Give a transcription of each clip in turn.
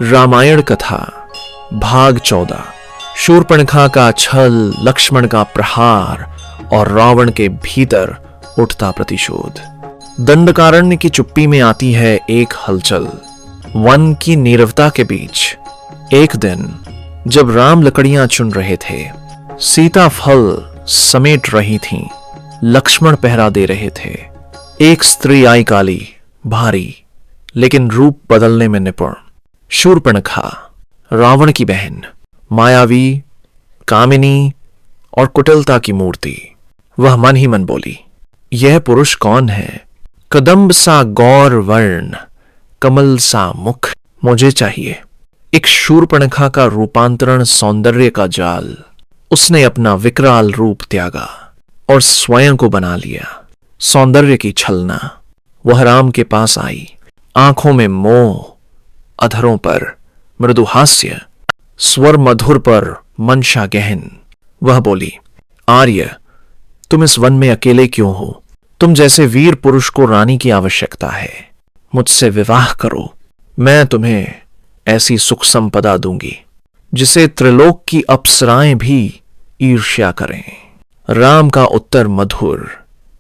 रामायण कथा भाग 14। शूर्पणखा का छल, लक्ष्मण का प्रहार और रावण के भीतर उठता प्रतिशोध। दंडकारण्य की चुप्पी में आती है एक हलचल। वन की नीरवता के बीच एक दिन जब राम लकड़ियां चुन रहे थे, सीता फल समेट रही थीं, लक्ष्मण पहरा दे रहे थे, एक स्त्री आई काली, भारी, लेकिन रूप बदलने में निपुण। शूर्पणखा, रावण की बहन, मायावी, कामिनी और कुटिलता की मूर्ति। वह मन ही मन बोली, यह पुरुष कौन है? कदम्ब सा गौर वर्ण, कमल सा मुख मुझे चाहिए। एक शूर्पणखा का रूपांतरण सौंदर्य का जाल। उसने अपना विकराल रूप त्यागा और स्वयं को बना लिया। सौंदर्य की छलना। वह राम के पास आई, आंखों में मोह, अधरों पर मृदु हास्य, स्वर मधुर पर मंशा गहन। वह बोली, आर्य, तुम इस वन में अकेले क्यों हो? तुम जैसे वीर पुरुष को रानी की आवश्यकता है। मुझसे विवाह करो, मैं तुम्हें ऐसी सुख संपदा दूंगी जिसे त्रिलोक की अप्सराएं भी ईर्ष्या करें। राम का उत्तर मधुर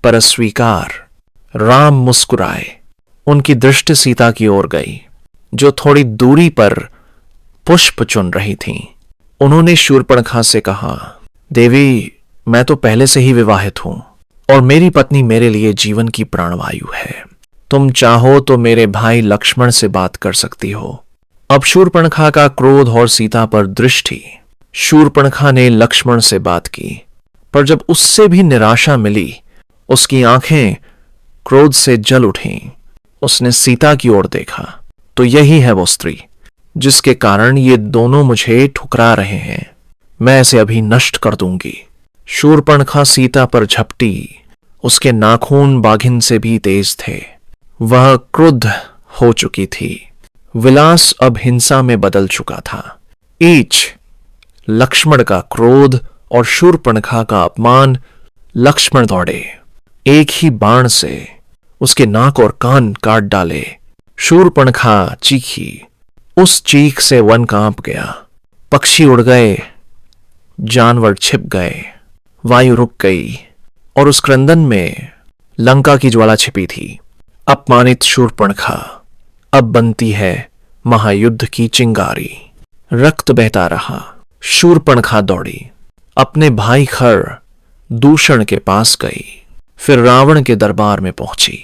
पर अस्वीकार। राम मुस्कुराए। उनकी दृष्टि सीता की ओर गई, जो थोड़ी दूरी पर पुष्प चुन रही थीं। उन्होंने शूर्पणखा से कहा, देवी, मैं तो पहले से ही विवाहित हूं और मेरी पत्नी मेरे लिए जीवन की प्राणवायु है। तुम चाहो तो मेरे भाई लक्ष्मण से बात कर सकती हो। अब शूर्पणखा का क्रोध और सीता पर दृष्टि। शूर्पणखा ने लक्ष्मण से बात की, पर जब उससे भी निराशा मिली, उसकी आंखें क्रोध से जल उठीं। उसने सीता की ओर देखा तो यही है वो स्त्री जिसके कारण ये दोनों मुझे ठुकरा रहे हैं। मैं इसे अभी नष्ट कर दूंगी। शूर्पणखा सीता पर झपटी। उसके नाखून बाघिन से भी तेज थे। वह क्रुद्ध हो चुकी थी। विलास अब हिंसा में बदल चुका था। ईच लक्ष्मण का क्रोध और शूर्पणखा का अपमान। लक्ष्मण दौड़े, एक ही बाण से उसके नाक और कान काट डाले। शूर्पणखा चीखी। उस चीख से वन कांप गया। पक्षी उड़ गए, जानवर छिप गए, वायु रुक गई और उस क्रंदन में लंका की ज्वाला छिपी थी। अपमानित शूर्पणखा अब बनती है महायुद्ध की चिंगारी। रक्त बहता रहा। शूर्पणखा दौड़ी, अपने भाई खर दूषण के पास गई, फिर रावण के दरबार में पहुंची।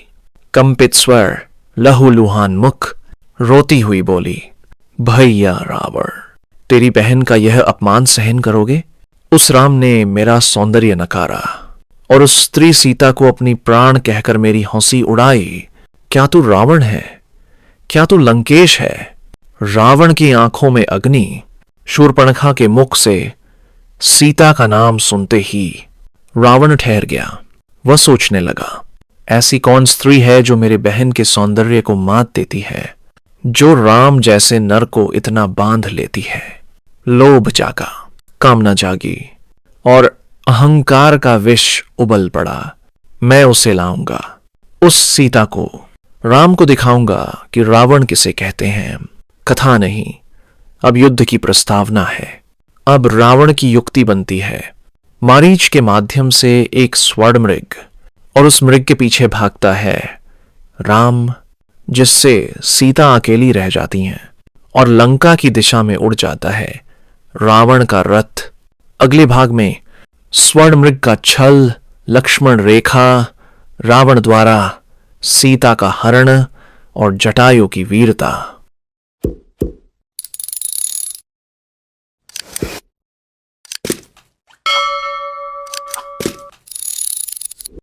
कंपित स्वर, लहूलुहान मुख, रोती हुई बोली, भैया रावण, तेरी बहन का यह अपमान सहन करोगे? उस राम ने मेरा सौंदर्य नकारा और उस स्त्री सीता को अपनी प्राण कहकर मेरी हंसी उड़ाई। क्या तू रावण है? क्या तू लंकेश है? रावण की आंखों में अग्नि। शूर्पणखा के मुख से सीता का नाम सुनते ही रावण ठहर गया। वह सोचने लगा, ऐसी कौन स्त्री है जो मेरे बहन के सौंदर्य को मात देती है, जो राम जैसे नर को इतना बांध लेती है। लोभ जागा, कामना जागी और अहंकार का विष उबल पड़ा। मैं उसे लाऊंगा, उस सीता को। राम को दिखाऊंगा कि रावण किसे कहते हैं। कथा नहीं, अब युद्ध की प्रस्तावना है। अब रावण की युक्ति बनती है। मारीच के माध्यम से एक स्वर्ण मृग, और उस मृग के पीछे भागता है राम, जिससे सीता अकेली रह जाती हैं और लंका की दिशा में उड़ जाता है रावण का रथ। अगले भाग में स्वर्ण मृग का छल, लक्ष्मण रेखा, रावण द्वारा सीता का हरण और जटायु की वीरता।